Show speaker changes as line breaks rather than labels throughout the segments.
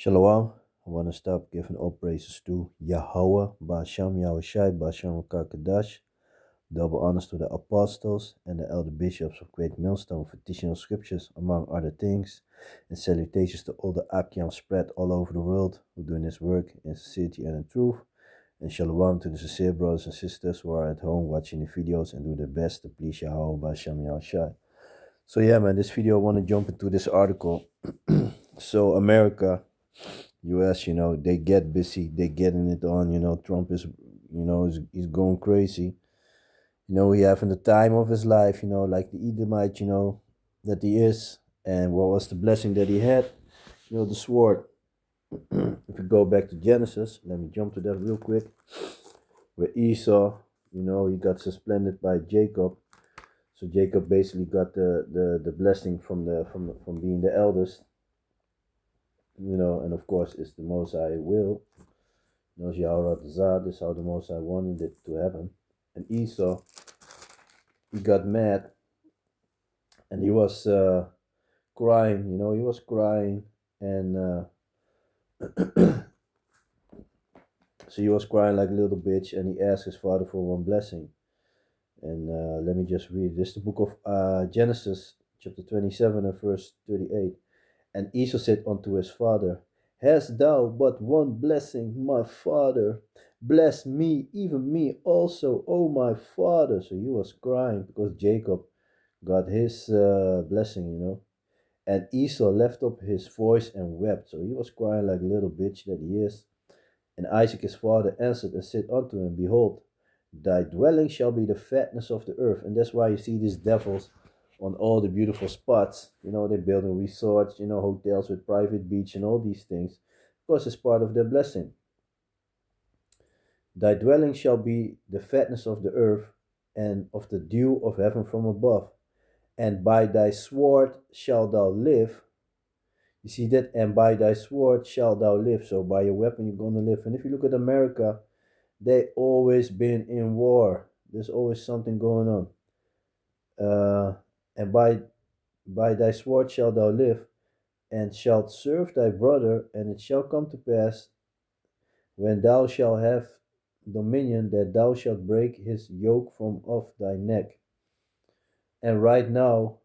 Shalom. I want to stop giving all praises to Yahweh, Ba'asham Yahushai, Ba'asham Kakadash. Double honors to the apostles and the elder bishops of Great Millstone for teaching of scriptures, among other things. And salutations to all the Akiam spread all over the world who are doing this work in sincerity and in truth. And shalom to the sincere brothers and sisters who are at home watching the videos and do their best to please Yahweh, Ba'asham Yahushai. So yeah, man, this video I want to jump into this article. So America, US, they get busy, they getting it on, Trump is, he's going crazy. He having the time of his life, like the Edomite, that he is. And what was the blessing that he had? The sword. If we go back to Genesis, let me jump to that real quick. Where Esau, he got suspended by Jacob. So Jacob basically got the blessing from being the eldest. And of course it's the Most High will. This is how the Most High wanted it to happen. And Esau, he got mad and he was crying, he was crying and so he was crying like a little bitch and he asked his father for one blessing. And let me just read. This is the book of Genesis, chapter 27 and verse 38. And Esau said unto his father, Hast thou but one blessing, my father? Bless me, even me also, O my father. So he was crying because Jacob got his blessing, And Esau left up his voice and wept. So he was crying like a little bitch that he is. And Isaac his father answered and said unto him, Behold, thy dwelling shall be the fatness of the earth. And that's why you see these devils on all the beautiful spots. They're building resorts, hotels with private beach and all these things. Because it's part of their blessing. Thy dwelling shall be the fatness of the earth and of the dew of heaven from above. And by thy sword shalt thou live. You see that? And by thy sword shalt thou live. So by your weapon you're going to live. And if you look at America, they always been in war. There's always something going on. And by thy sword shalt thou live, and shalt serve thy brother, and it shall come to pass, when thou shalt have dominion, that thou shalt break his yoke from off thy neck. And right now,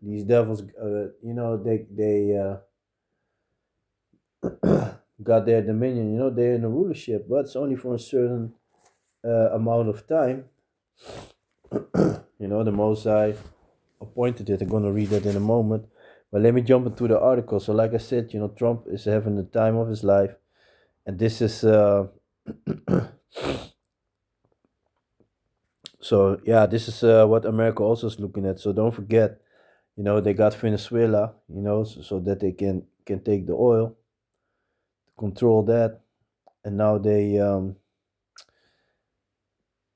these devils, they got their dominion. They're in a rulership, but it's only for a certain amount of time. The Most High appointed it. I'm going to read that in a moment. But let me jump into the article. So like I said, Trump is having the time of his life. And this is... So, yeah, this is what America also is looking at. So don't forget, they got Venezuela, so that they can take the oil, control that. And now they,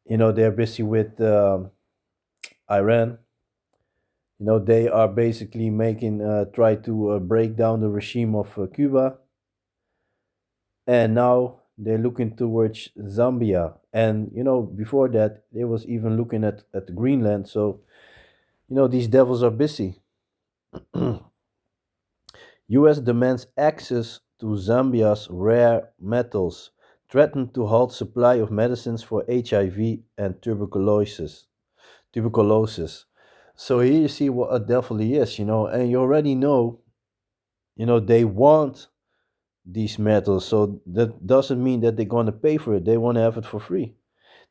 they're busy with Iran. They are basically try to break down the regime of Cuba. And now they're looking towards Zambia. And, before that, they was even looking at Greenland. So, these devils are busy. U.S. demands access to Zambia's rare metals, threaten to halt supply of medicines for HIV and tuberculosis. So here you see what a devil he is, and you already know, they want these metals, so that doesn't mean that they're going to pay for it. They want to have it for free.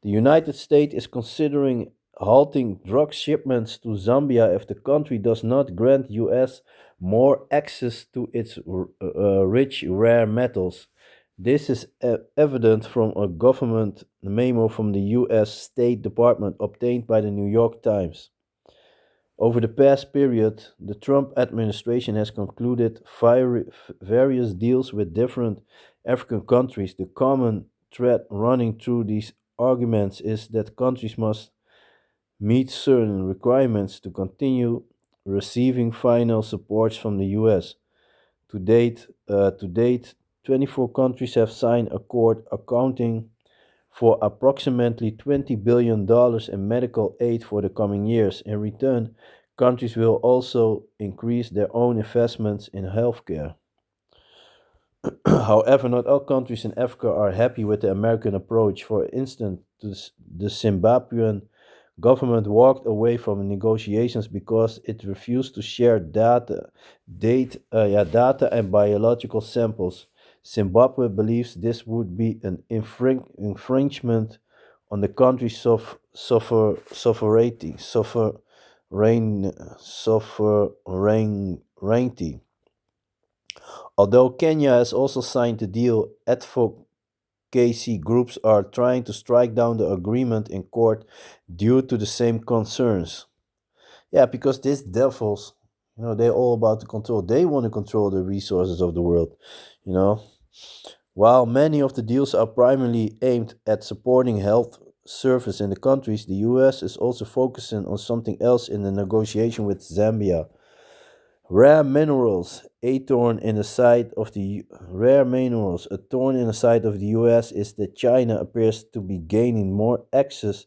The United States is considering halting drug shipments to Zambia if the country does not grant U.S. more access to its rich rare metals. This is evident from a government memo from the U.S. State Department obtained by the New York Times. Over the past period, the Trump administration has concluded various deals with different African countries. The common thread running through these arguments is that countries must meet certain requirements to continue receiving final supports from the U.S. To date, 24 countries have signed accord accounting for approximately $20 billion in medical aid for the coming years. In return, countries will also increase their own investments in healthcare. However, not all countries in Africa are happy with the American approach. For instance, the Zimbabwean government walked away from negotiations because it refused to share data and biological samples. Zimbabwe believes this would be an infringement on the country's sovereignty. Although Kenya has also signed the deal, advocacy groups are trying to strike down the agreement in court due to the same concerns. Yeah, because these devils, they're all about to control. They want to control the resources of the world, you know. While many of the deals are primarily aimed at supporting health service in the countries, the US is also focusing on something else in the negotiation with Zambia. Rare minerals, a thorn in the side of the rare minerals, a thorn in the side of the US is that China appears to be gaining more access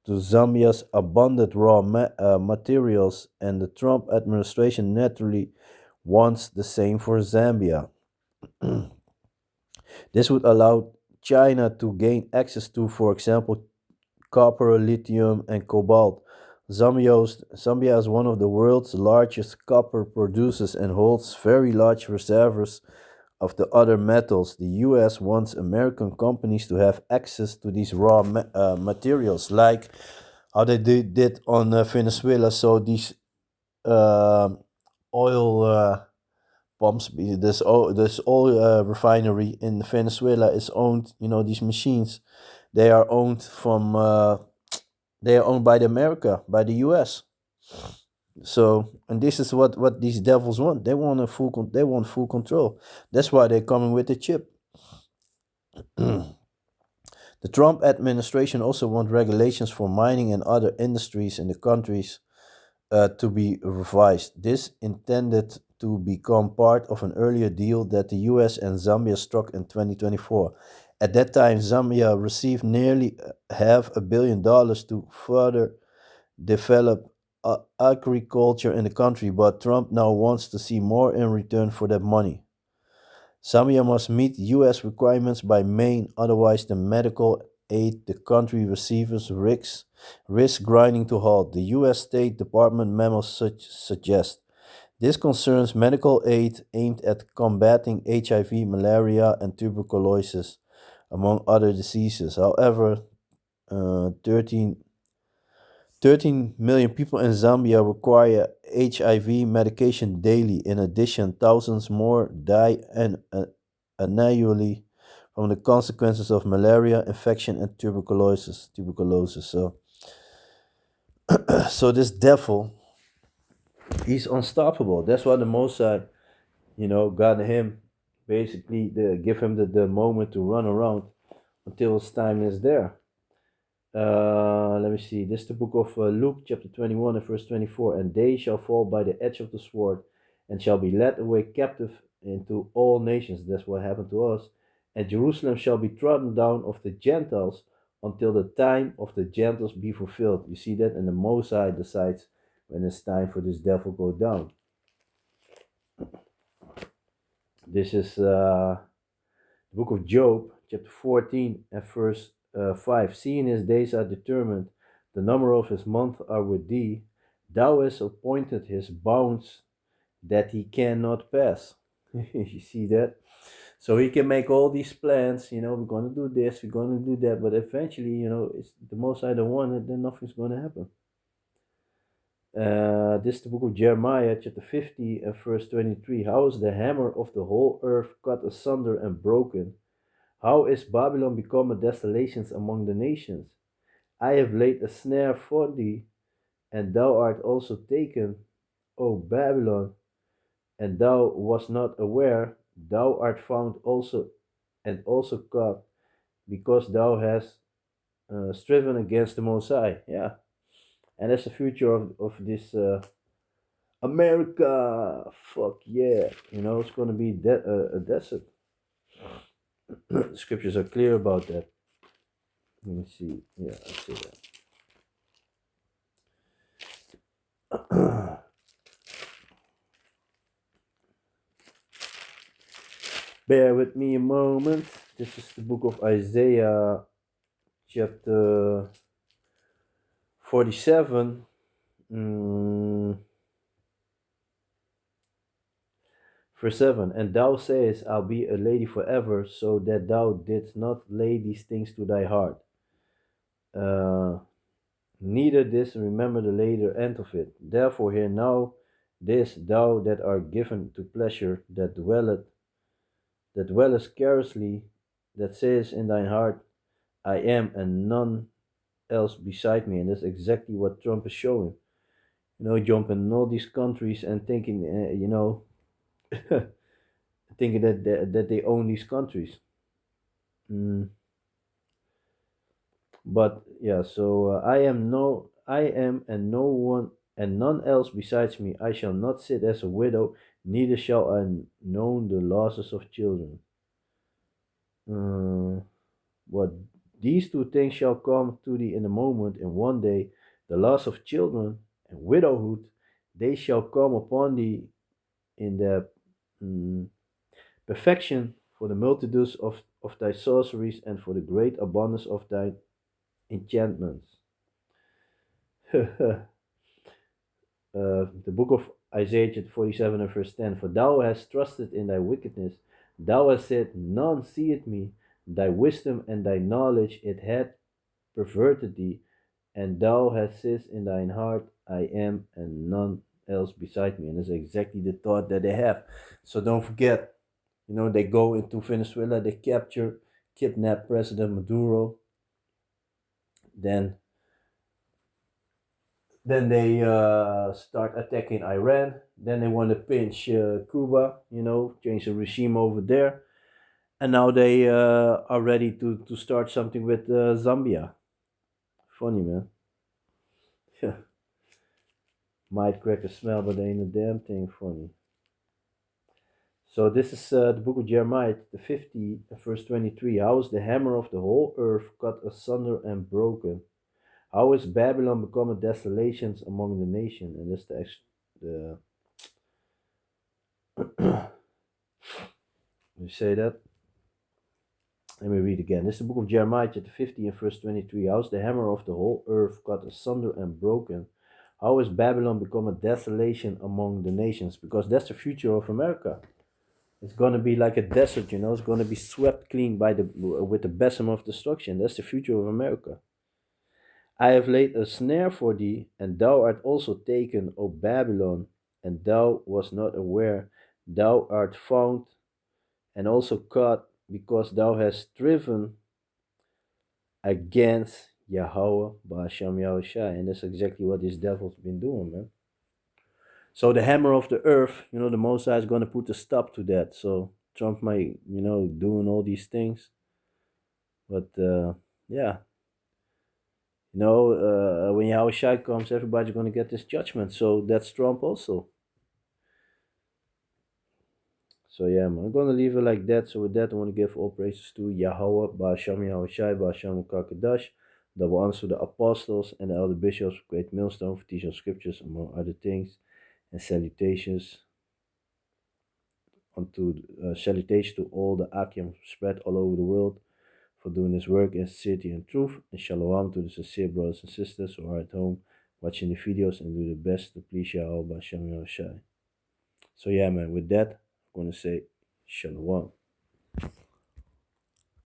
to Zambia's abundant materials, and the Trump administration naturally wants the same for Zambia. This would allow China to gain access to, for example, copper, lithium, and cobalt. Zambia is one of the world's largest copper producers and holds very large reserves of the other metals. The US wants American companies to have access to these materials, like how they did on Venezuela. So these uh, oil pumps, this oil refinery in Venezuela is owned. These machines, they are owned they are owned by by the US. So, and this is what these devils want. They want they want full control. That's why they're coming with the chip. The Trump administration also wants regulations for mining and other industries in the countries to be revised. This intended to become part of an earlier deal that the US and Zambia struck in 2024. At that time, Zambia received nearly $500 million to further develop agriculture in the country, but Trump now wants to see more in return for that money. Zambia must meet US requirements by May, otherwise, the medical aid the country receives risk grinding to halt, the US State Department memo suggests. This concerns medical aid aimed at combating HIV, malaria, and tuberculosis, among other diseases. However, 13 million people in Zambia require HIV medication daily. In addition, thousands more die annually from the consequences of malaria infection and tuberculosis. So, so this devil, he's unstoppable. That's why the Mossad, got him basically give him the moment to run around until his time is there. Let me see. This is the book of Luke, chapter 21 and verse 24. And they shall fall by the edge of the sword and shall be led away captive into all nations. That's what happened to us. And Jerusalem shall be trodden down of the Gentiles until the time of the Gentiles be fulfilled. You see that? And the Mosai decides when it's time for this devil go down. This is the book of Job, chapter 14 and verse 5. Seeing his days are determined, the number of his months are with thee. Thou hast appointed his bounds that he cannot pass. You see that? So he can make all these plans, we're going to do this, we're going to do that, but eventually, it's the most I don't want it, then nothing's going to happen. This is the book of Jeremiah, chapter 50 and verse 23. How is the hammer of the whole earth cut asunder and broken? How is Babylon become a desolation among the nations? I have laid a snare for thee, and thou art also taken, O Babylon, and thou wast not aware. Thou art found also and also caught, because thou hast striven against the Most High. Yeah, and that's the future of this America. Fuck yeah, it's gonna be a desert. The scriptures are clear about that. Let me see. Yeah, I see that. Bear with me a moment. This is the book of Isaiah, chapter 47. Mm, Verse 7. And thou sayest, I'll be a lady forever, so that thou didst not lay these things to thy heart. Neither didst remember the later end of it. Therefore hear now this, thou that art given to pleasure, that dwellest scarcely, that sayest in thine heart, I am, and none else beside me. And that's exactly what Trump is showing. Jumping in all these countries and thinking, thinking that they own these countries. Mm, but yeah, so I am, and no one, and none else besides me. I shall not sit as a widow, neither shall I know the losses of children. Uh, what these two things shall come to thee in a moment, and one day, the loss of children and widowhood, they shall come upon thee in the mm, perfection for the multitudes of thy sorceries and for the great abundance of thy enchantments. The book of Isaiah chapter 47 and verse 10. For thou hast trusted in thy wickedness, thou hast said, none seeth me, thy wisdom and thy knowledge it hath perverted thee, and thou hast said in thine heart, I am, and none else beside me. And that's exactly the thought that they have. So don't forget, they go into Venezuela, they kidnap President Maduro, then they start attacking Iran. Then they want to pinch Cuba, change the regime over there. And now they are ready to start something with Zambia. Funny, man. Yeah. Might crack a smell, but ain't a damn thing funny. So this is the book of Jeremiah, the 50, verse 23. How is the hammer of the whole earth cut asunder and broken? How is Babylon become a desolation among the nation? And that's the you say that? Let me read again. This is the book of Jeremiah, chapter 50 and verse 23. How is the hammer of the whole earth cut asunder and broken? How is Babylon become a desolation among the nations? Because that's the future of America. It's gonna be like a desert, It's gonna be swept clean with the besom of destruction. That's the future of America. I have laid a snare for thee, and thou art also taken, O Babylon, and thou wast not aware. Thou art found and also caught, because thou hast striven against Yahweh Ba'asham Yahushai. And that's exactly what this devil's been doing, man. So the hammer of the earth, the Most High is going to put a stop to that. So Trump might, doing all these things. But yeah, when Yahushai comes, everybody's going to get this judgment. So that's Trump also. So yeah, man, I'm gonna leave it like that. So with that, I want to give all praises to Yahweh, Ba'asham Yahushai, Ba'asham Kakadash, that will answer the apostles and the elder bishops, great millstone for teaching scriptures, among other things, and salutations salutations to all the Akim spread all over the world for doing this work in sincerity and truth, and shalom to the sincere brothers and sisters who are at home watching the videos and do the best to please Yahweh, Ba'asham Yahushai. So yeah, man, with that, I'm gonna say shalom.